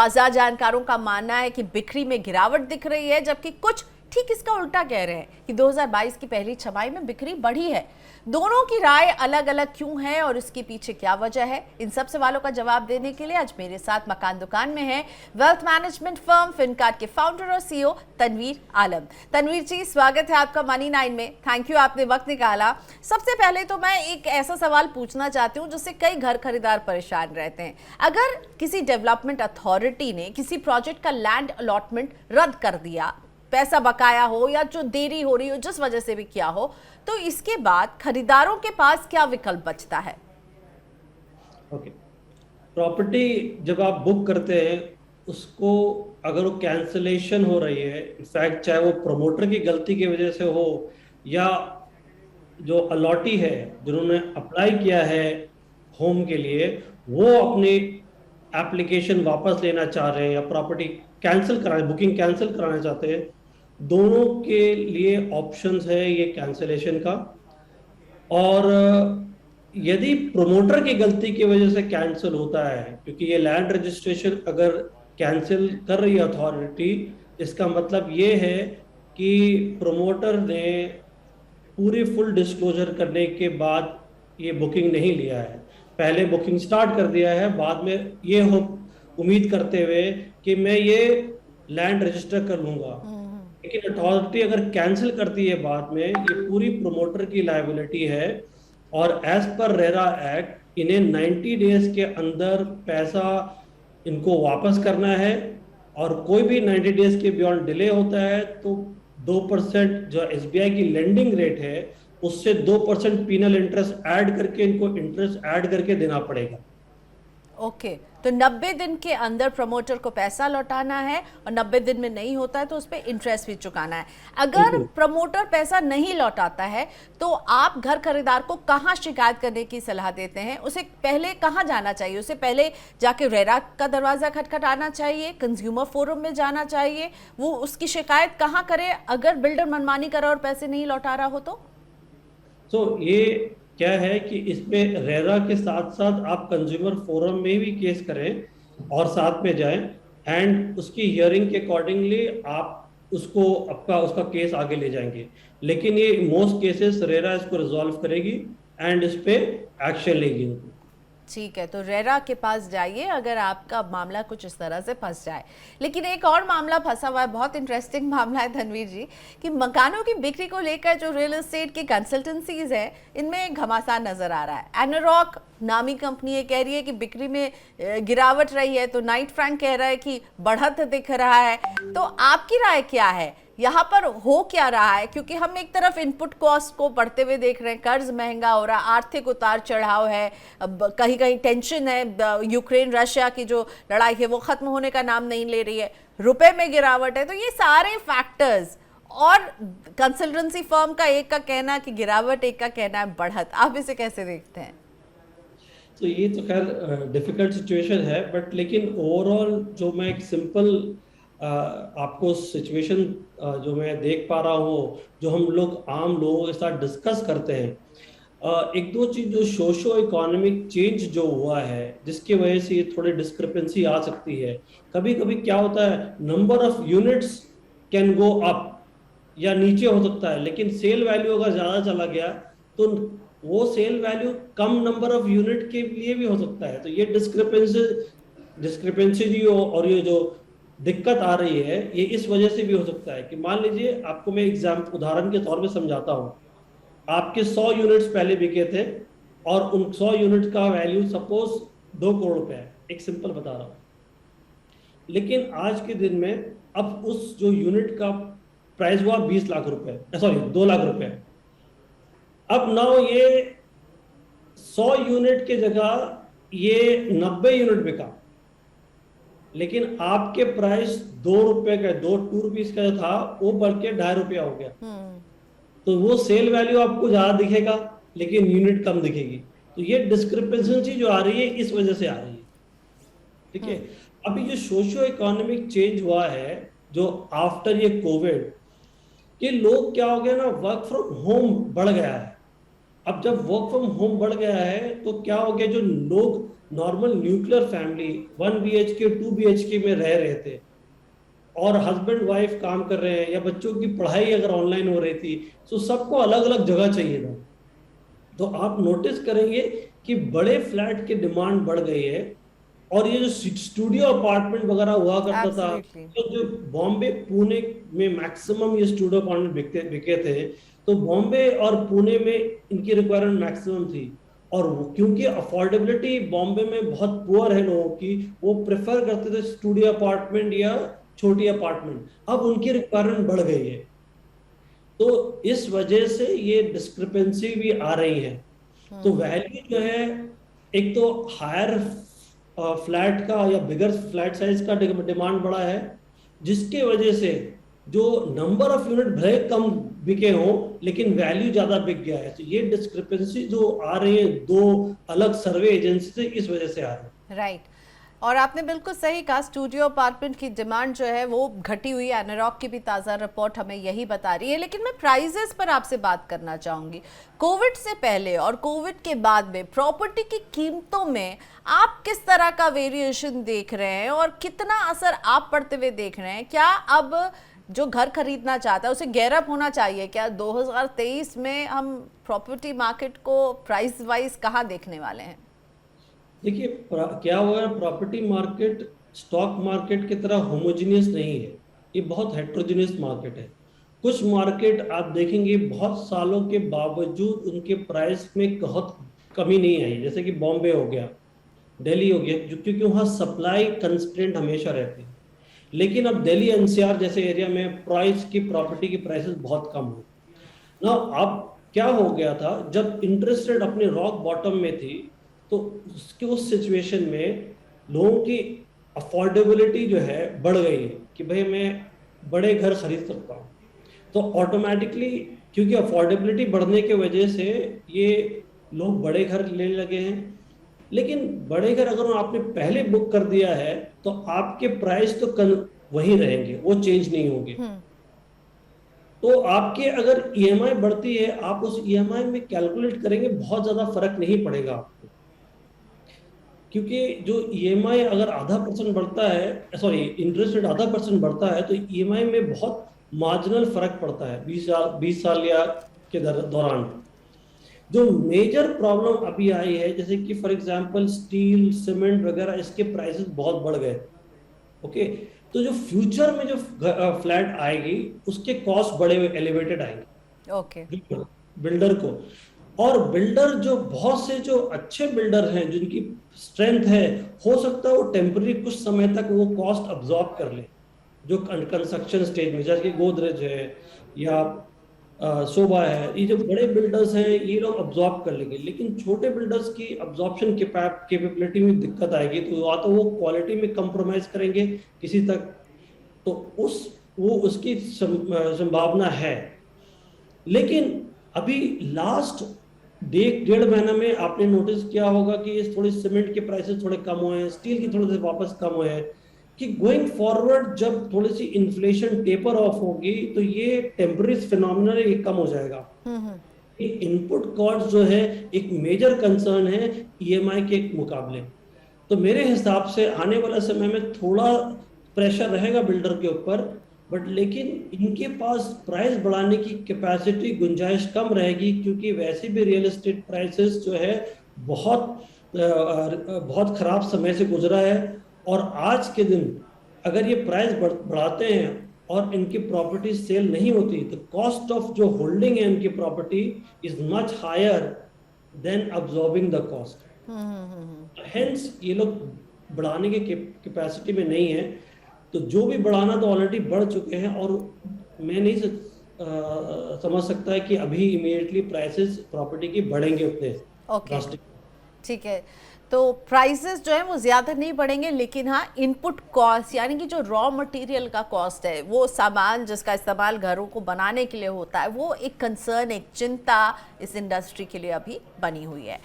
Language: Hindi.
बाजार जानकारों का मानना है कि बिक्री में गिरावट दिख रही है, जबकि कुछ ठीक इसका उल्टा कह रहे हैं कि 2022 की पहली छमाही में बिक्री बढ़ी है। दोनों की राय अलग अलग क्यों है और इसके पीछे क्या वजह है, इन सब सवालों का जवाब देने के लिए आज मेरे साथ मकान दुकान में है वेल्थ मैनेजमेंट फर्म फिनकार्ड के फाउंडर और सीईओ तनवीर आलम। तनवीर जी, स्वागत है आपका मनी 9 में। थैंक यू, आपने वक्त निकाला। सबसे पहले तो मैं एक ऐसा सवाल पूछना चाहती हूँ जिससे कई घर खरीदार परेशान रहते हैं। अगर किसी डेवलपमेंट अथॉरिटी ने किसी प्रोजेक्ट का लैंड अलॉटमेंट रद्द कर दिया, पैसा बकाया हो या जो देरी हो रही हो जिस वजह से भी किया हो, तो इसके बाद खरीदारों के पास क्या विकल्प बचता है? ओके, प्रॉपर्टी जब आप बुक करते हैं उसको अगर वो कैंसलेशन हो रही है, इनफैक्ट चाहे वो प्रमोटर की गलती की वजह से हो या जो अलॉटी है जिन्होंने अप्लाई किया है होम के लिए वो अपनी एप्लीकेशन वापस लेना चाह रहे हैं या प्रॉपर्टी कैंसिल कराना, बुकिंग कैंसिल कराना चाहते हैं, दोनों के लिए ऑप्शंस है ये कैंसिलेशन का। और यदि प्रमोटर की गलती की वजह से कैंसिल होता है, क्योंकि ये लैंड रजिस्ट्रेशन अगर कैंसिल कर रही है अथॉरिटी, इसका मतलब ये है कि प्रमोटर ने पूरी फुल डिस्क्लोजर करने के बाद ये बुकिंग नहीं लिया है, पहले बुकिंग स्टार्ट कर दिया है, बाद में ये हो उम्मीद करते हुए कि मैं ये लैंड रजिस्टर कर लूंगा। लेकिन अथॉरिटी अगर कैंसिल करती है बाद में, ये पूरी प्रमोटर की लायबिलिटी है। और एज पर रेरा एक्ट इन्हें 90 डेज के अंदर पैसा इनको वापस करना है, और कोई भी 90 डेज के बियॉन्ड डिले होता है तो 2% जो एसबीआई की लेंडिंग रेट है उससे 2% पीनल इंटरेस्ट ऐड करके इनको इंटरेस्ट ऐड करके देना पड़ेगा। ओके, तो 90 दिन के अंदर प्रमोटर को पैसा लौटाना है और 90 दिन में नहीं होता है तो उस पर इंटरेस्ट भी चुकाना है। अगर प्रमोटर पैसा नहीं लौटाता है तो आप घर खरीदार को कहाँ शिकायत करने की सलाह देते हैं? उसे पहले कहाँ जाना चाहिए? उसे पहले जाके रेरा का दरवाजा खटखटाना चाहिए, कंज्यूमर फोरम में जाना चाहिए? वो उसकी शिकायत कहाँ करे अगर बिल्डर मनमानी करे और पैसे नहीं लौटा रहा हो तो? ये क्या है कि इसमें रेरा के साथ साथ आप कंज्यूमर फोरम में भी केस करें और साथ में जाएं, एंड उसकी हियरिंग के अकॉर्डिंगली आप उसको उसका केस आगे ले जाएंगे। लेकिन ये मोस्ट केसेस रेरा इसको रिजॉल्व करेगी एंड इस पे एक्शन लेगी। ठीक है, तो रेरा के पास जाइए अगर आपका मामला कुछ इस तरह से फंस जाए। लेकिन एक और मामला फंसा हुआ है, बहुत इंटरेस्टिंग मामला है तनवीर जी, कि मकानों की बिक्री को लेकर जो रियल एस्टेट की कंसल्टेंसीज हैं इनमें घमासान नजर आ रहा है। एनारॉक नामी कंपनी ये कह रही है कि बिक्री में गिरावट रही है, तो नाइट फ्रैंक कह रहा है कि बढ़त दिख रहा है। तो आपकी राय क्या है, यहाँ पर हो क्या रहा है? क्योंकि हम एक तरफ इनपुट कॉस्ट को बढ़ते हुए देख रहे हैं, कर्ज महंगा हो रहा है, आर्थिक उतार चढ़ाव है, कहीं कहीं टेंशन है, यूक्रेन रशिया की जो लड़ाई है वो खत्म होने का नाम नहीं ले रही है, रुपए में गिरावट है। तो ये सारे फैक्टर्स, और कंसल्टेंसी फर्म का एक का कहना है कि गिरावट, एक का कहना है बढ़त, आप इसे कैसे देखते हैं? तो ये तो खैर डिफिकल्ट सिचुएशन है, बट लेकिन ओवरऑल जो मैं एक सिंपल आपको सिचुएशन जो मैं देख पा रहा हूँ, जो हम लोग आम लोगों के साथ डिस्कस करते हैं, एक दो चीज जो सोशो इकोनॉमिक चेंज जो हुआ है जिसकी वजह से ये थोड़ी डिस्क्रिपेंसी आ सकती है। कभी कभी क्या होता है, number of units can go up या नीचे हो सकता है, लेकिन सेल वैल्यू अगर ज्यादा चला गया तो वो सेल वैल्यू कम नंबर ऑफ यूनिट के लिए भी हो सकता है। तो ये डिस्क्रिपेंसी जो और ये जो दिक्कत आ रही है ये इस वजह से भी हो सकता है कि मान लीजिए, आपको मैं उदाहरण के तौर पे समझाता हूँ, आपके 100 यूनिट्स पहले बिके थे और उन 100 यूनिट का वैल्यू सपोज 2 करोड़ रुपए है, एक सिंपल बता रहा हूँ। लेकिन आज के दिन में अब उस जो यूनिट का प्राइस हुआ 20 लाख रुपए, सॉरी 2 लाख रुपए। अब नाउ ये 100 यूनिट के जगह ये 90 यूनिट बिका, लेकिन आपके प्राइस 2 रुपए का, 2 रुपीज का जो था वो बढ़ के 2.5 रुपया हो गया। तो वो सेल वैल्यू आपको ज्यादा दिखेगा लेकिन यूनिट कम दिखेगी। तो ये डिस्क्रिपेंसी जो आ रही है इस वजह से आ रही है। ठीक है, अभी जो सोशियो इकोनॉमिक चेंज हुआ है जो आफ्टर ये कोविड, कि लोग क्या हो गया ना, वर्क फ्रॉम होम बढ़ गया है। अब जब वर्क फ्रॉम होम बढ़ गया है तो क्या हो गया, जो लोग normal nuclear family 1 BHK 2 BHK में रह रहे थे, और हस्बैंड वाइफ काम कर रहे हैं, या बच्चों की पढ़ाई अगर ऑनलाइन हो रही थी, तो सबको अलग अलग जगह चाहिए था। तो आप नोटिस करेंगे कि बड़े फ्लैट की डिमांड बढ़ गई है। और ये जो स्टूडियो अपार्टमेंट वगैरह हुआ करता था, एब्सोल्युटली। तो जो बॉम्बे पुणे में मैक्सिमम ये स्टूडियो अपार्टमेंट बिके थे, तो बॉम्बे और पुणे में इनकी रिक्वायरमेंट मैक्सिमम थी। और क्योंकि अफोर्डेबिलिटी बॉम्बे में बहुत पुअर है लोगों की, वो प्रेफर करते थे स्टूडियो अपार्टमेंट या छोटी अपार्टमेंट। अब उनकी रिक्वायरमेंट बढ़ गई है, तो इस वजह से ये डिस्क्रिपेंसी भी आ रही है। तो वैल्यू जो है, एक तो हायर फ्लैट का या बिगर फ्लैट साइज का डिमांड बढ़ा है, जिसके वजह से जो नंबर ऑफ यूनिट भले कम बिके हो, लेकिन वैल्यू ज्यादा बिक गया है। तो ये डिस्क्रिपेंसी जो आ रही है दो अलग सर्वे एजेंसी से, इस वजह से आ रही है। राइट। और आपने बिल्कुल सही कहा, स्टूडियो अपार्टमेंट की डिमांड जो है वो घटी हुई है। एनारॉक की भी ताज़ा रिपोर्ट हमें यही बता रही है। लेकिन मैं प्राइजेस पर आपसे बात करना चाहूँगी। कोविड से पहले और कोविड के बाद में प्रॉपर्टी की कीमतों में आप किस तरह का वेरिएशन देख रहे हैं और कितना असर आप पड़ते हुए देख रहे हैं? क्या अब जो घर खरीदना चाहता है उसे गैरअप होना चाहिए? क्या 2023 में हम प्रॉपर्टी मार्केट को प्राइस वाइज कहाँ देखने वाले हैं? देखिए, क्या हुआ है, प्रॉपर्टी मार्केट स्टॉक मार्केट की तरह होमोजीनियस नहीं है, ये बहुत हेट्रोजीनियस मार्केट है। कुछ मार्केट आप देखेंगे बहुत सालों के बावजूद उनके प्राइस में बहुत कमी नहीं आई, जैसे कि बॉम्बे हो गया, दिल्ली हो गया, क्योंकि वहाँ सप्लाई कंस्ट्रेंट हमेशा रहती है। लेकिन अब दिल्ली एनसीआर जैसे एरिया में प्राइस की प्रॉपर्टी की प्राइसेस बहुत कम हो ना। अब क्या हो गया था, जब इंटरेस्ट रेट अपने रॉक बॉटम में थी, तो उसके उस सिचुएशन में लोगों की अफोर्डेबिलिटी जो है बढ़ गई है कि भाई मैं बड़े घर खरीद सकता हूँ। तो ऑटोमेटिकली, क्योंकि अफोर्डेबिलिटी बढ़ने की वजह से ये लोग बड़े घर लेने लगे हैं। लेकिन बड़े घर अगर आपने पहले बुक कर दिया है, तो आपके प्राइस तो वही रहेंगे, वो चेंज नहीं होंगे। तो आपके अगर ईएमआई बढ़ती है, आप उस ईएमआई में कैलकुलेट करेंगे, बहुत ज्यादा फर्क नहीं पड़ेगा आपको। क्योंकि जो ईएमआई अगर ½ % बढ़ता है, सॉरी इंटरेस्ट रेट ½% बढ़ता है, तो ईएमआई में बहुत मार्जिनल फर्क पड़ता है 20 साल या के दौरान। जो मेजर प्रॉब्लम अभी आई है, जैसे कि फॉर एग्जांपल स्टील सीमेंट वगैरह, इसके प्राइसेस बहुत बढ़ गए। ओके, तो जो फ्यूचर में जो फ्लैट आएगी उसके कॉस्ट बड़े एलिवेटेड आएंगे। ओके। बिल्डर को, और बिल्डर जो बहुत से जो अच्छे बिल्डर हैं जिनकी स्ट्रेंथ है, हो सकता है वो टेम्पररी कुछ समय तक वो कॉस्ट अब्सॉर्ब कर ले, जो कंस्ट्रक्शन स्टेज में, जैसे कि गोदरेज है या शोभा है, ये जो बड़े बिल्डर्स हैं ये लोग अब्सॉर्ब कर लेंगे। लेकिन छोटे बिल्डर्स की अब्सॉर्प्शन कैपेबिलिटी में दिक्कत आएगी, तो या तो वो क्वालिटी में कंप्रोमाइज करेंगे किसी तक, तो उसकी संभावना है। लेकिन अभी लास्ट 1.5 महीना में आपने नोटिस किया होगा कि थोड़ी सीमेंट के प्राइसेस थोड़े कम हुए हैं, स्टील के थोड़े से वापस कम हुए हैं, कि गोइंग फॉरवर्ड जब थोड़ी सी इन्फ्लेशन टेपर ऑफ होगी, तो ये टेम्पररी फिनोमिना ये कम हो जाएगा। इनपुट कॉस्ट जो है एक मेजर कंसर्न है ईएमआई के मुकाबले। तो मेरे हिसाब से आने वाला समय में थोड़ा प्रेशर रहेगा बिल्डर के ऊपर, बट लेकिन इनके पास प्राइस बढ़ाने की कैपेसिटी, गुंजाइश कम रहेगी, क्योंकि वैसे भी रियल एस्टेट प्राइसेस जो है बहुत खराब समय से गुजरा है। और आज के दिन अगर ये प्राइस बढ़ाते हैं और इनकी प्रॉपर्टी सेल नहीं होती, तो कॉस्ट ऑफ जो होल्डिंग है इनकी property is much higher than absorbing the cost. Hence ये लोग बढ़ाने के कैपेसिटी में नहीं है। तो जो भी बढ़ाना तो ऑलरेडी बढ़ चुके हैं, और मैं नहीं समझ सकता है कि अभी इमीडिएटली प्राइसेस प्रॉपर्टी की बढ़ेंगे उतने। ओके, ठीक है। तो प्राइसेस जो है वो ज़्यादा नहीं बढ़ेंगे, लेकिन हाँ इनपुट कॉस्ट यानी कि जो रॉ मटेरियल का कॉस्ट है, वो सामान जिसका इस्तेमाल घरों को बनाने के लिए होता है, वो एक कंसर्न, एक चिंता इस इंडस्ट्री के लिए अभी बनी हुई है।